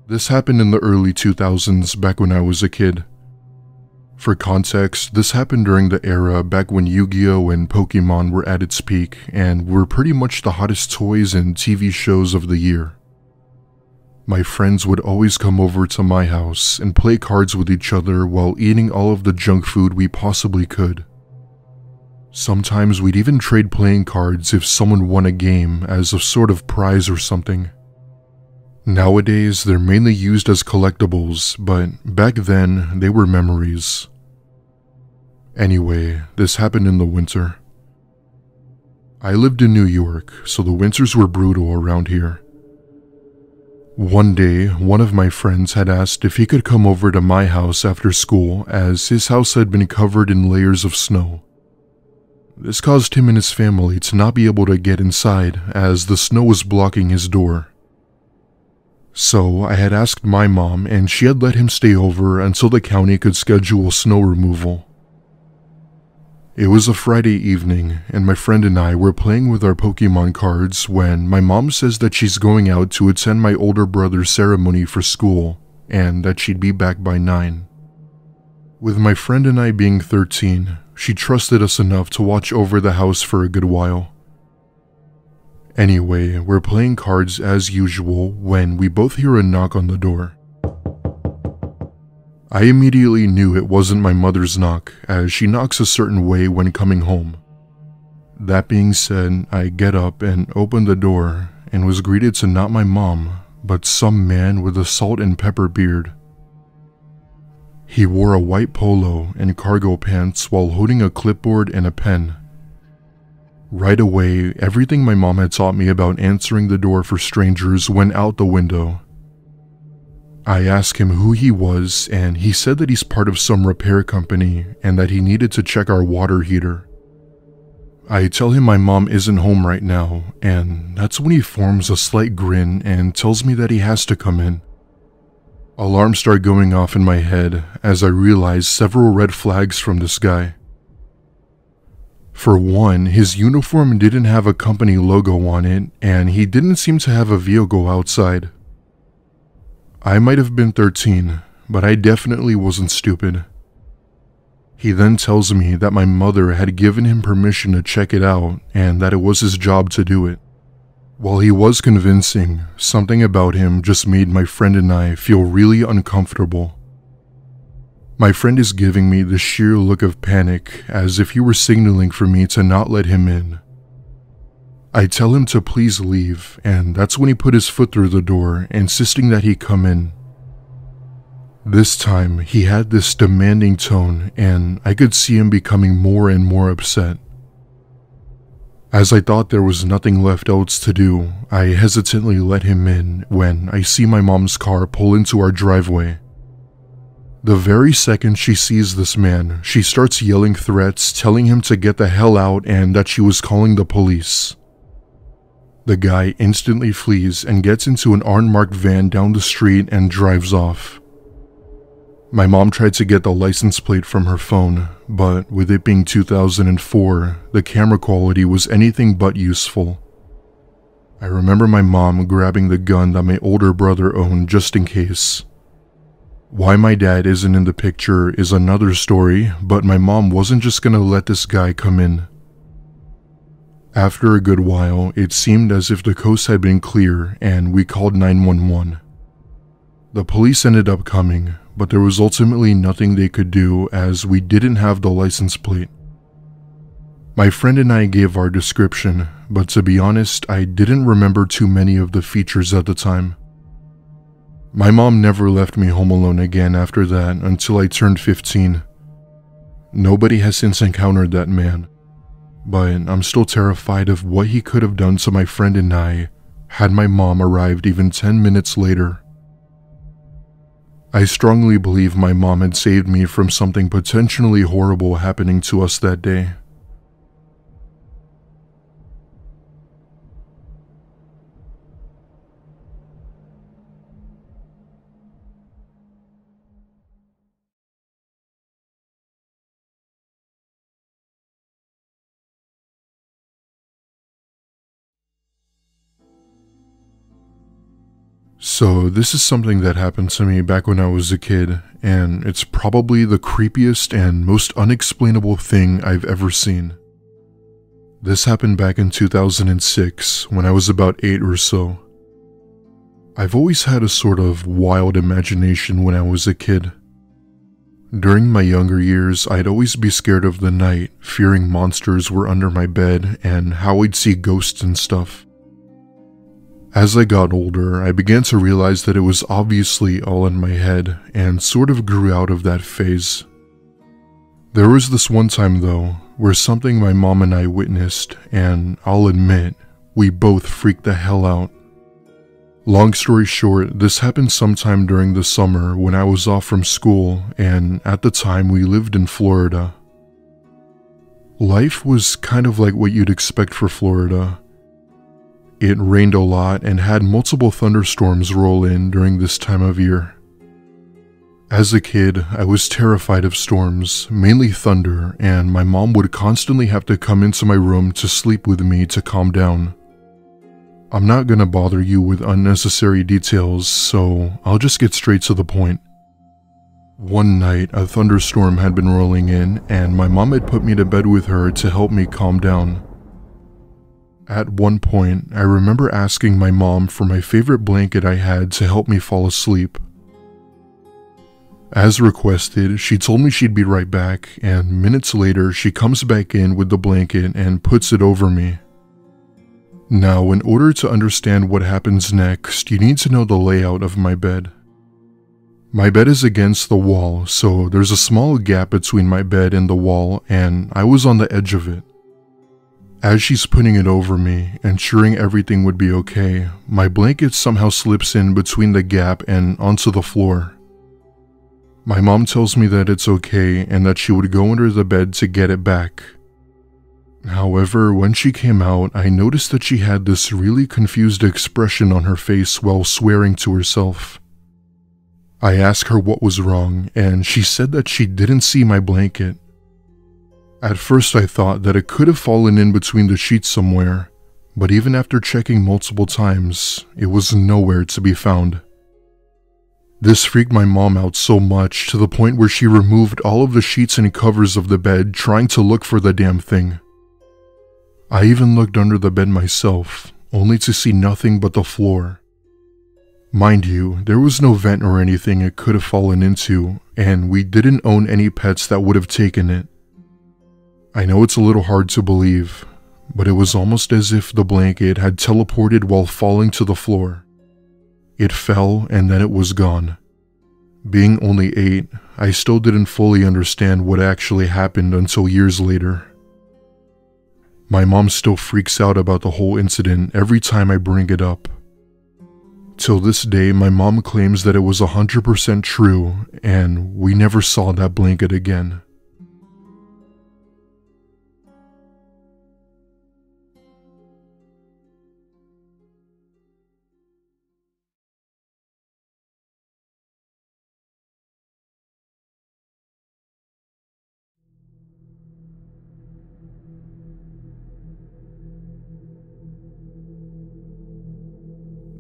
This happened in the early 2000s back when I was a kid. For context, this happened during the era back when Yu-Gi-Oh! And Pokemon were at its peak and were pretty much the hottest toys and TV shows of the year. My friends would always come over to my house and play cards with each other while eating all of the junk food we possibly could. Sometimes we'd even trade playing cards if someone won a game as a sort of prize or something. Nowadays, they're mainly used as collectibles, but back then, they were memories. Anyway, this happened in the winter. I lived in New York, so the winters were brutal around here. One day, one of my friends had asked if he could come over to my house after school as his house had been covered in layers of snow. This caused him and his family to not be able to get inside as the snow was blocking his door. So I had asked my mom and she had let him stay over until the county could schedule snow removal. It was a Friday evening and my friend and I were playing with our Pokemon cards when my mom says that she's going out to attend my older brother's ceremony for school and that she'd be back by 9. With my friend and I being 13, she trusted us enough to watch over the house for a good while. Anyway, we're playing cards as usual when we both hear a knock on the door. I immediately knew it wasn't my mother's knock, as she knocks a certain way when coming home. That being said, I get up and open the door and was greeted to not my mom, but some man with a salt and pepper beard. He wore a white polo and cargo pants while holding a clipboard and a pen. Right away, everything my mom had taught me about answering the door for strangers went out the window. I asked him who he was, and he said that he's part of some repair company and that he needed to check our water heater. I tell him my mom isn't home right now, and that's when he forms a slight grin and tells me that he has to come in. Alarms start going off in my head as I realize several red flags from this guy. For one, his uniform didn't have a company logo on it, and he didn't seem to have a vehicle outside. I might have been 13, but I definitely wasn't stupid. He then tells me that my mother had given him permission to check it out and that it was his job to do it. While he was convincing, something about him just made my friend and I feel really uncomfortable. My friend is giving me the sheer look of panic as if he were signaling for me to not let him in. I tell him to please leave, and that's when he put his foot through the door, insisting that he come in. This time, he had this demanding tone, and I could see him becoming more and more upset. As I thought there was nothing left else to do, I hesitantly let him in when I see my mom's car pull into our driveway. The very second she sees this man, she starts yelling threats, telling him to get the hell out and that she was calling the police. The guy instantly flees and gets into an unmarked van down the street and drives off. My mom tried to get the license plate from her phone, but with it being 2004, the camera quality was anything but useful. I remember my mom grabbing the gun that my older brother owned just in case. Why my dad isn't in the picture is another story, but my mom wasn't just gonna let this guy come in. After a good while, it seemed as if the coast had been clear and we called 911. The police ended up coming, but there was ultimately nothing they could do as we didn't have the license plate. My friend and I gave our description, but to be honest, I didn't remember too many of the features at the time. My mom never left me home alone again after that until I turned 15. Nobody has since encountered that man, but I'm still terrified of what he could have done to my friend and I had my mom arrived even 10 minutes later. I strongly believe my mom had saved me from something potentially horrible happening to us that day. So this is something that happened to me back when I was a kid, and it's probably the creepiest and most unexplainable thing I've ever seen. This happened back in 2006 when I was about 8 or so. I've always had a sort of wild imagination when I was a kid. During my younger years, I'd always be scared of the night, fearing monsters were under my bed and how I'd see ghosts and stuff. As I got older, I began to realize that it was obviously all in my head and sort of grew out of that phase. There was this one time though, where something my mom and I witnessed, and I'll admit, we both freaked the hell out. Long story short, this happened sometime during the summer when I was off from school, and at the time we lived in Florida. Life was kind of like what you'd expect for Florida. It rained a lot and had multiple thunderstorms roll in during this time of year. As a kid, I was terrified of storms, mainly thunder, and my mom would constantly have to come into my room to sleep with me to calm down. I'm not gonna bother you with unnecessary details, so I'll just get straight to the point. One night, a thunderstorm had been rolling in, and my mom had put me to bed with her to help me calm down. At one point, I remember asking my mom for my favorite blanket I had to help me fall asleep. As requested, she told me she'd be right back, and minutes later, she comes back in with the blanket and puts it over me. Now, in order to understand what happens next, you need to know the layout of my bed. My bed is against the wall, so there's a small gap between my bed and the wall, and I was on the edge of it. As she's putting it over me, ensuring everything would be okay, my blanket somehow slips in between the gap and onto the floor. My mom tells me that it's okay and that she would go under the bed to get it back. However, when she came out, I noticed that she had this really confused expression on her face while swearing to herself. I asked her what was wrong, and she said that she didn't see my blanket. At first I thought that it could have fallen in between the sheets somewhere, but even after checking multiple times, it was nowhere to be found. This freaked my mom out so much to the point where she removed all of the sheets and covers of the bed trying to look for the damn thing. I even looked under the bed myself, only to see nothing but the floor. Mind you, there was no vent or anything it could have fallen into, and we didn't own any pets that would have taken it. I know it's a little hard to believe, but it was almost as if the blanket had teleported while falling to the floor. It fell and then it was gone. Being only 8, I still didn't fully understand what actually happened until years later. My mom still freaks out about the whole incident every time I bring it up. Till this day, my mom claims that it was 100% true and we never saw that blanket again.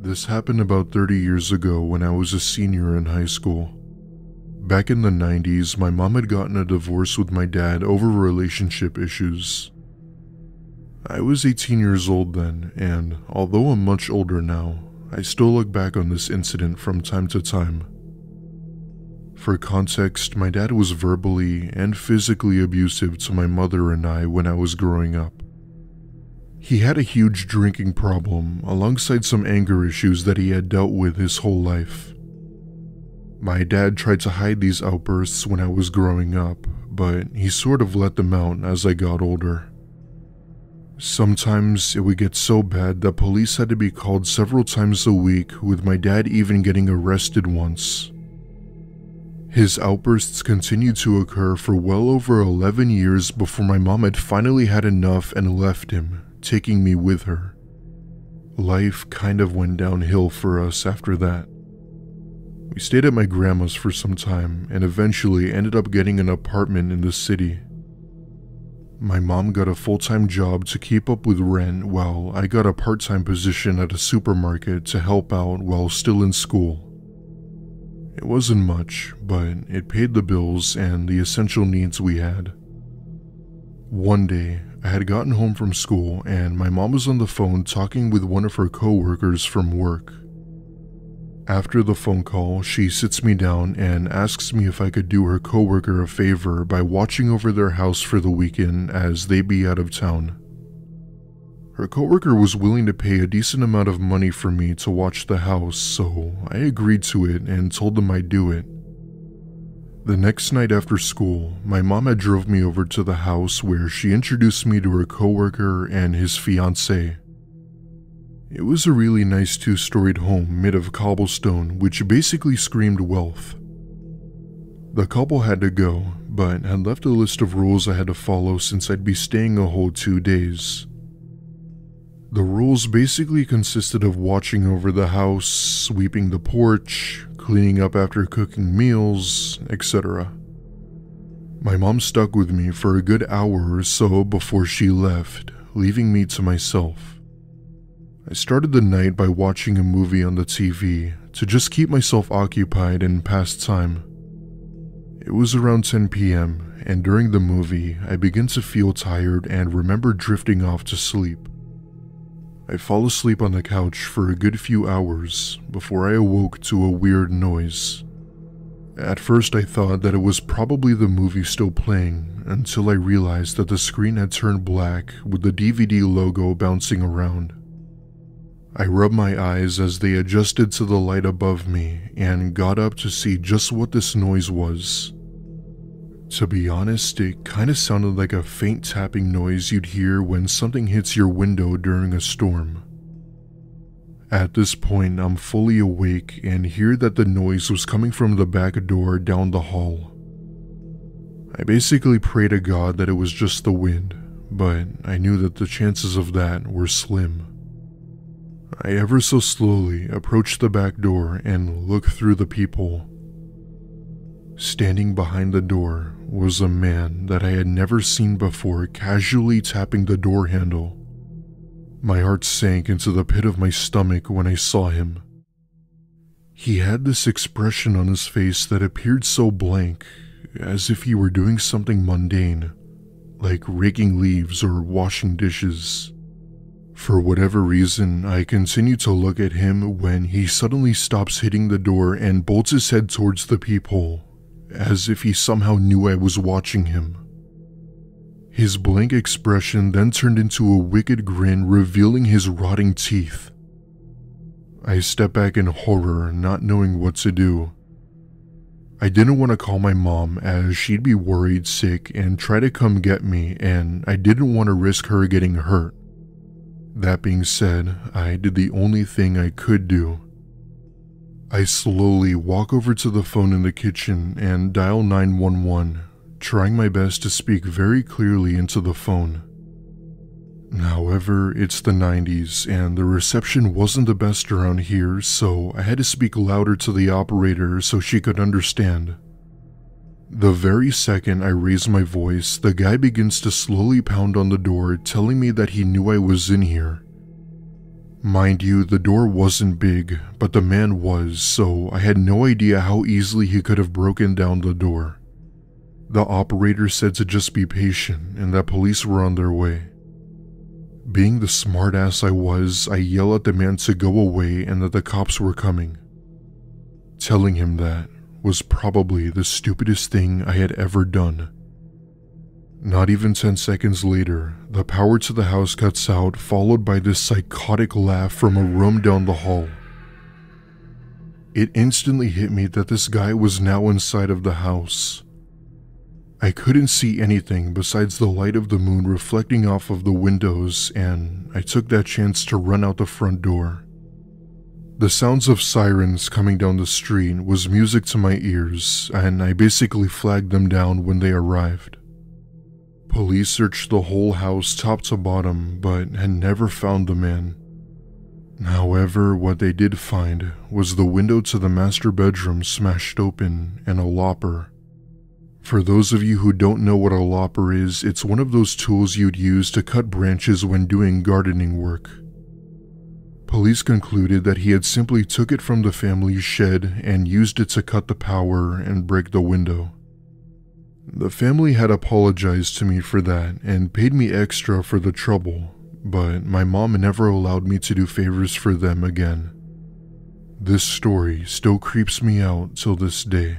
This happened about 30 years ago when I was a senior in high school. Back in the 90s, my mom had gotten a divorce with my dad over relationship issues. I was 18 years old then, and although I'm much older now, I still look back on this incident from time to time. For context, my dad was verbally and physically abusive to my mother and I when I was growing up. He had a huge drinking problem alongside some anger issues that he had dealt with his whole life. My dad tried to hide these outbursts when I was growing up, but he sort of let them out as I got older. Sometimes it would get so bad that police had to be called several times a week, with my dad even getting arrested once. His outbursts continued to occur for well over 11 years before my mom had finally had enough and left him, taking me with her. Life kind of went downhill for us after that. We stayed at my grandma's for some time and eventually ended up getting an apartment in the city. My mom got a full-time job to keep up with rent while I got a part-time position at a supermarket to help out while still in school. It wasn't much, but it paid the bills and the essential needs we had. One day, I had gotten home from school and my mom was on the phone talking with one of her co-workers from work. After the phone call, she sits me down and asks me if I could do her coworker a favor by watching over their house for the weekend as they be out of town. Her coworker was willing to pay a decent amount of money for me to watch the house, so I agreed to it and told them I'd do it. The next night after school, my mom had drove me over to the house where she introduced me to her coworker and his fiancée. It was a really nice two-storied home made of cobblestone, which basically screamed wealth. The couple had to go, but had left a list of rules I had to follow since I'd be staying a whole 2 days. The rules basically consisted of watching over the house, sweeping the porch, cleaning up after cooking meals, etc. My mom stuck with me for a good hour or so before she left, leaving me to myself. I started the night by watching a movie on the TV to just keep myself occupied and pass time. It was around 10 p.m. and during the movie, I began to feel tired and remember drifting off to sleep. I fall asleep on the couch for a good few hours before I awoke to a weird noise. At first I thought that it was probably the movie still playing until I realized that the screen had turned black with the DVD logo bouncing around. I rubbed my eyes as they adjusted to the light above me and got up to see just what this noise was. To be honest, it kinda sounded like a faint tapping noise you'd hear when something hits your window during a storm. At this point, I'm fully awake and hear that the noise was coming from the back door down the hall. I basically pray to God that it was just the wind, but I knew that the chances of that were slim. I ever so slowly approached the back door and looked through the peephole. Standing behind the door was a man that I had never seen before casually tapping the door handle. My heart sank into the pit of my stomach when I saw him. He had this expression on his face that appeared so blank, as if he were doing something mundane, like raking leaves or washing dishes. For whatever reason, I continued to look at him when he suddenly stops hitting the door and bolts his head towards the peephole, as if he somehow knew I was watching him. His blank expression then turned into a wicked grin, revealing his rotting teeth. I stepped back in horror, not knowing what to do. I didn't want to call my mom as she'd be worried sick and try to come get me, and I didn't want to risk her getting hurt. That being said, I did the only thing I could do. I slowly walk over to the phone in the kitchen and dial 911, trying my best to speak very clearly into the phone. However, it's the 90s and the reception wasn't the best around here, so I had to speak louder to the operator so she could understand. The very second I raise my voice, the guy begins to slowly pound on the door, telling me that he knew I was in here. Mind you, the door wasn't big, but the man was, so I had no idea how easily he could have broken down the door. The operator said to just be patient and that police were on their way. Being the smartass I was, I yelled at the man to go away and that the cops were coming. Telling him that was probably the stupidest thing I had ever done. Not even 10 seconds later, the power to the house cuts out, followed by this psychotic laugh from a room down the hall. It instantly hit me that this guy was now inside of the house. I couldn't see anything besides the light of the moon reflecting off of the windows, and I took that chance to run out the front door. The sounds of sirens coming down the street was music to my ears, and I basically flagged them down when they arrived. Police searched the whole house top to bottom, but had never found the man. However, what they did find was the window to the master bedroom smashed open and a lopper. For those of you who don't know what a lopper is, it's one of those tools you'd use to cut branches when doing gardening work. Police concluded that he had simply took it from the family's shed and used it to cut the power and break the window. The family had apologized to me for that and paid me extra for the trouble, but my mom never allowed me to do favors for them again. This story still creeps me out till this day.